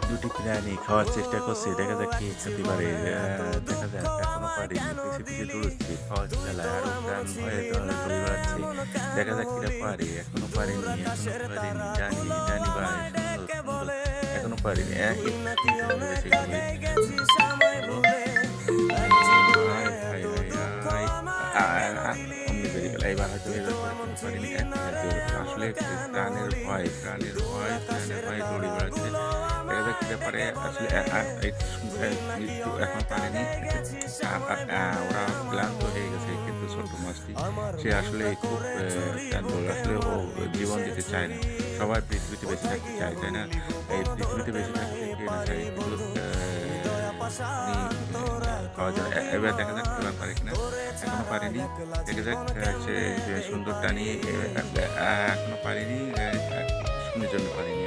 দুটি প্রাণী খাওয়ার চেষ্টা করছে। দেখা যাক কে খেতে পারে। দেখা যাক এখনো পারেনি। পিছে, পিছে দৌড়চ্ছে খাওয়ার ঠেলায় আরো প্রাণ ভয়ে দৌড়ে বেড়াচ্ছে। দেখা যাক কিরা পারে। এখনো পারেনি, এখনো পারেনি। জানি, জানি ভাই সুন্দর, সুন্দর। এখনো পারেনি। একটু সুন্দর হয়েছে এগুলো, একটু সুন্দর হয়েছে এগুলো। হায়, হায়, হায়, হায়। আ আ অমনি বেরিয়ে গেল। এবার হয়তো এবার করে কিন্তু পারেনি। এক হাত দিয়ে আসলে প্রাণের ভয়, প্রাণের ভয়, প্রাণের ভয়ে দৌড়ে বেড়াচ্ছে। দেখা যাক কি ব্যাপারে আসলে একটু এখনো পারেনি। আ আ আ ওরা ক্লান্ত হয়ে গেছে কিন্তু ছোট্ট মাছটি। সে আসলে খুব ক্লান্ত। আসলে ও জীবন দিতে চায় না। সবাই পৃথিবীতে বেঁচে থাকতে চায়, তাই না? এই পৃথিবীতে বেঁচে থাকতে কে না চায়? কিন্তু উনি খাওয়া যায়। এবার দেখা যাক এবার পারে কিনা। এখনো পারেনি। দেখা যাক সে সুন্দর টানি এখনো পারেনি। একটু সময়ের জন্য পারেনি।